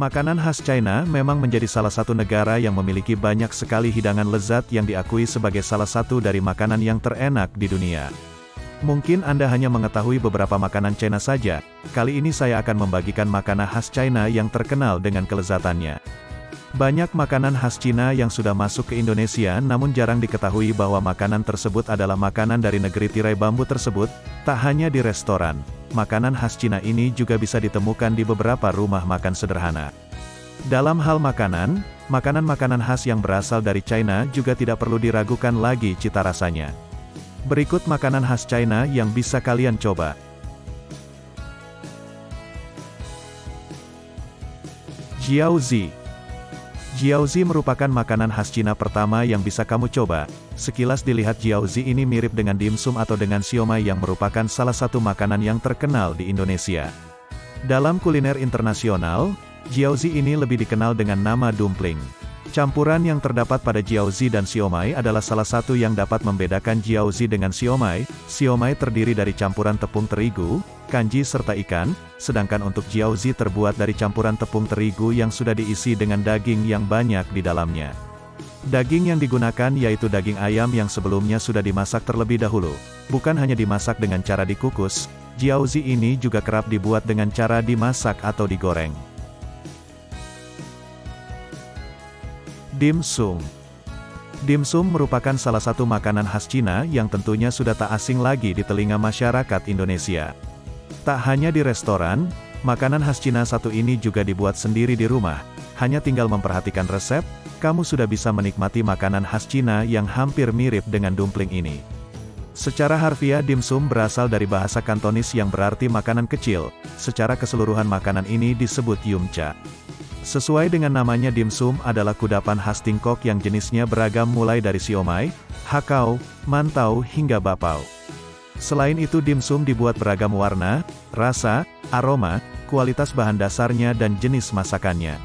Makanan khas China memang menjadi salah satu negara yang memiliki banyak sekali hidangan lezat yang diakui sebagai salah satu dari makanan yang terenak di dunia. Mungkin Anda hanya mengetahui beberapa makanan China saja, kali ini saya akan membagikan makanan khas China yang terkenal dengan kelezatannya. Banyak makanan khas Cina yang sudah masuk ke Indonesia namun jarang diketahui bahwa makanan tersebut adalah makanan dari negeri tirai bambu tersebut, tak hanya di restoran. Makanan khas Cina ini juga bisa ditemukan di beberapa rumah makan sederhana. Dalam hal makanan, makanan-makanan khas yang berasal dari China juga tidak perlu diragukan lagi cita rasanya. Berikut makanan khas China yang bisa kalian coba. Jiaozi. Jiaozi merupakan makanan khas Cina pertama yang bisa kamu coba. Sekilas dilihat jiaozi ini mirip dengan dimsum atau dengan siomay yang merupakan salah satu makanan yang terkenal di Indonesia. Dalam kuliner internasional, jiaozi ini lebih dikenal dengan nama dumpling. Campuran yang terdapat pada jiaozi dan siomay adalah salah satu yang dapat membedakan jiaozi dengan siomay. Siomay terdiri dari campuran tepung terigu, kanji serta ikan, sedangkan untuk jiaozi terbuat dari campuran tepung terigu yang sudah diisi dengan daging yang banyak di dalamnya. Daging yang digunakan yaitu daging ayam yang sebelumnya sudah dimasak terlebih dahulu. Bukan hanya dimasak dengan cara dikukus, jiaozi ini juga kerap dibuat dengan cara dimasak atau digoreng. Dimsum. Dimsum merupakan salah satu makanan khas Cina yang tentunya sudah tak asing lagi di telinga masyarakat Indonesia. Tak hanya di restoran, makanan khas Cina satu ini juga dibuat sendiri di rumah. Hanya tinggal memperhatikan resep, kamu sudah bisa menikmati makanan khas Cina yang hampir mirip dengan dumpling ini. Secara harfiah dimsum berasal dari bahasa Kantonis yang berarti makanan kecil. Secara keseluruhan makanan ini disebut yumcha. Sesuai dengan namanya, dimsum adalah kudapan khas Tiongkok yang jenisnya beragam mulai dari siomay, hakau, mantau hingga bapau. Selain itu dimsum dibuat beragam warna, rasa, aroma, kualitas bahan dasarnya dan jenis masakannya.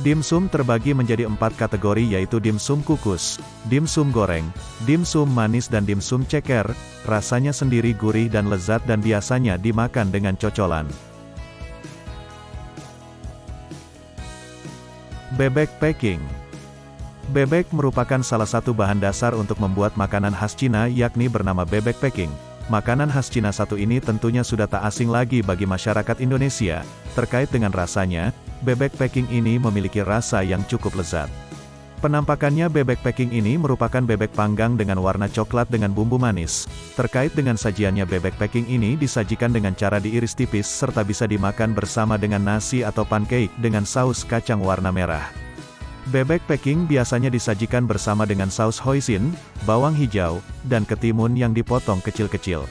Dimsum terbagi menjadi 4 kategori yaitu dimsum kukus, dimsum goreng, dimsum manis dan dimsum ceker. Rasanya sendiri gurih dan lezat dan biasanya dimakan dengan cocolan. Bebek packing. Bebek merupakan salah satu bahan dasar untuk membuat makanan khas Cina yakni bernama bebek packing. Makanan khas Cina satu ini tentunya sudah tak asing lagi bagi masyarakat Indonesia. Terkait dengan rasanya, bebek packing ini memiliki rasa yang cukup lezat. Penampakannya bebek packing ini merupakan bebek panggang dengan warna coklat dengan bumbu manis. Terkait dengan sajiannya, bebek packing ini disajikan dengan cara diiris tipis serta bisa dimakan bersama dengan nasi atau pancake dengan saus kacang warna merah. Bebek packing biasanya disajikan bersama dengan saus hoisin, bawang hijau, dan ketimun yang dipotong kecil-kecil.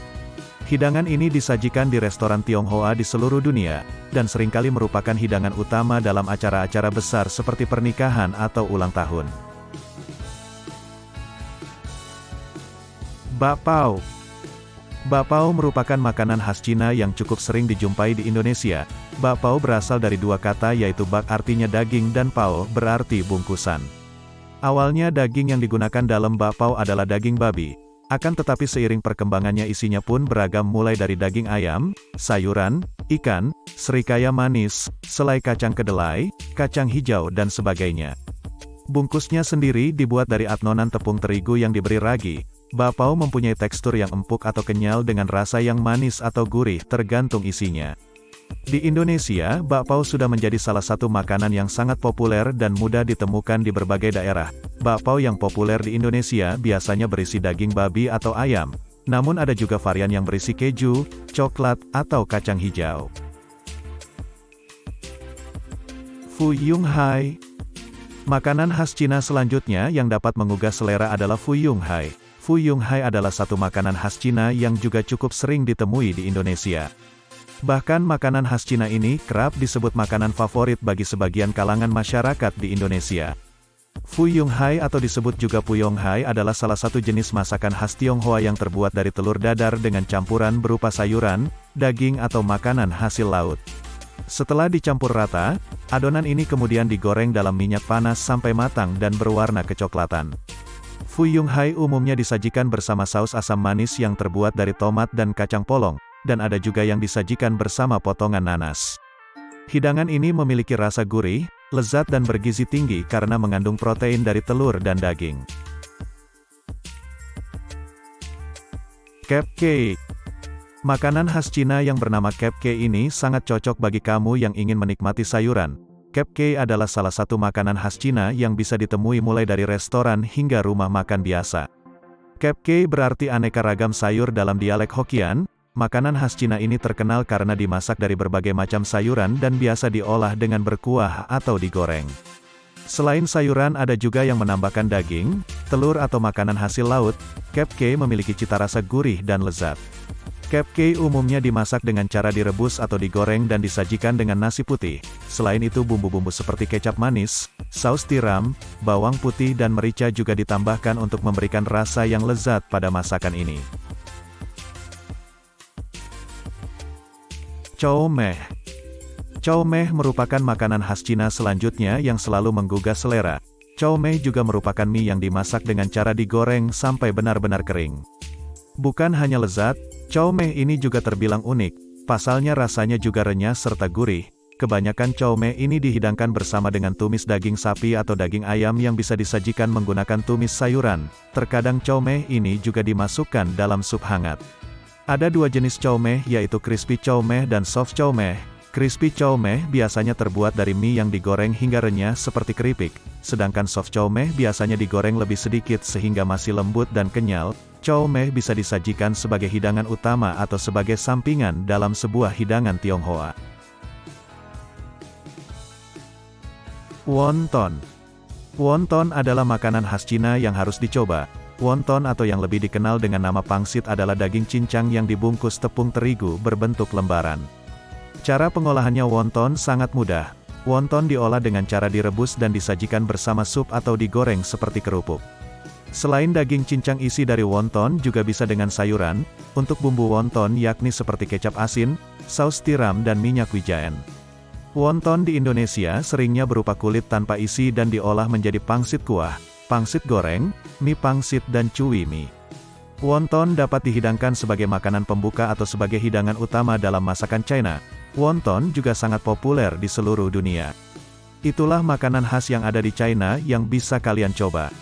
Hidangan ini disajikan di restoran Tionghoa di seluruh dunia, dan seringkali merupakan hidangan utama dalam acara-acara besar seperti pernikahan atau ulang tahun. Bapau. Bapau merupakan makanan khas Cina yang cukup sering dijumpai di Indonesia. Bapau berasal dari dua kata yaitu bak artinya daging dan pao berarti bungkusan. Awalnya daging yang digunakan dalam bapau adalah daging babi. Akan tetapi seiring perkembangannya isinya pun beragam mulai dari daging ayam, sayuran, ikan, serikaya manis, selai kacang kedelai, kacang hijau dan sebagainya. Bungkusnya sendiri dibuat dari adonan tepung terigu yang diberi ragi. Bapau mempunyai tekstur yang empuk atau kenyal dengan rasa yang manis atau gurih tergantung isinya. Di Indonesia, bapau sudah menjadi salah satu makanan yang sangat populer dan mudah ditemukan di berbagai daerah. Bapau yang populer di Indonesia biasanya berisi daging babi atau ayam. Namun ada juga varian yang berisi keju, coklat, atau kacang hijau. Fuyung Hai. Makanan khas Cina selanjutnya yang dapat menggugah selera adalah Fuyung Hai. Fuyung Hai adalah satu makanan khas Cina yang juga cukup sering ditemui di Indonesia. Bahkan makanan khas Cina ini kerap disebut makanan favorit bagi sebagian kalangan masyarakat di Indonesia. Fuyung Hai atau disebut juga Puyong Hai adalah salah satu jenis masakan khas Tionghoa yang terbuat dari telur dadar dengan campuran berupa sayuran, daging atau makanan hasil laut. Setelah dicampur rata, adonan ini kemudian digoreng dalam minyak panas sampai matang dan berwarna kecoklatan. Fuyung Hai umumnya disajikan bersama saus asam manis yang terbuat dari tomat dan kacang polong, dan ada juga yang disajikan bersama potongan nanas. Hidangan ini memiliki rasa gurih, lezat dan bergizi tinggi karena mengandung protein dari telur dan daging. Cupcake. Makanan khas Cina yang bernama cupcake ini sangat cocok bagi kamu yang ingin menikmati sayuran. Cupcake adalah salah satu makanan khas Cina yang bisa ditemui mulai dari restoran hingga rumah makan biasa. Cupcake berarti aneka ragam sayur dalam dialek Hokkien. Makanan khas Cina ini terkenal karena dimasak dari berbagai macam sayuran dan biasa diolah dengan berkuah atau digoreng. Selain sayuran ada juga yang menambahkan daging, telur atau makanan hasil laut. Cupcake memiliki cita rasa gurih dan lezat. Cupcake umumnya dimasak dengan cara direbus atau digoreng dan disajikan dengan nasi putih. Selain itu bumbu-bumbu seperti kecap manis, saus tiram, bawang putih dan merica juga ditambahkan untuk memberikan rasa yang lezat pada masakan ini. Chow Mein. Chow mein merupakan makanan khas Cina selanjutnya yang selalu menggugah selera. Chow mein juga merupakan mie yang dimasak dengan cara digoreng sampai benar-benar kering. Bukan hanya lezat, chow mein ini juga terbilang unik. Pasalnya rasanya juga renyah serta gurih. Kebanyakan chow mein ini dihidangkan bersama dengan tumis daging sapi atau daging ayam yang bisa disajikan menggunakan tumis sayuran. Terkadang chow mein ini juga dimasukkan dalam sup hangat. Ada dua jenis chow mein yaitu crispy chow mein dan soft chow mein. Crispy chow mein biasanya terbuat dari mie yang digoreng hingga renyah seperti keripik, sedangkan soft chow mein biasanya digoreng lebih sedikit sehingga masih lembut dan kenyal. Chow mein bisa disajikan sebagai hidangan utama atau sebagai sampingan dalam sebuah hidangan Tionghoa. Wonton. Wonton adalah makanan khas Cina yang harus dicoba. Wonton atau yang lebih dikenal dengan nama pangsit adalah daging cincang yang dibungkus tepung terigu berbentuk lembaran. Cara pengolahannya wonton sangat mudah. Wonton diolah dengan cara direbus dan disajikan bersama sup atau digoreng seperti kerupuk. Selain daging cincang isi dari wonton juga bisa dengan sayuran. Untuk bumbu wonton yakni seperti kecap asin, saus tiram dan minyak wijen. Wonton di Indonesia seringnya berupa kulit tanpa isi dan diolah menjadi pangsit kuah, pangsit goreng, mie pangsit dan cui mie. Wonton dapat dihidangkan sebagai makanan pembuka atau sebagai hidangan utama dalam masakan China. Wonton juga sangat populer di seluruh dunia. Itulah makanan khas yang ada di China yang bisa kalian coba.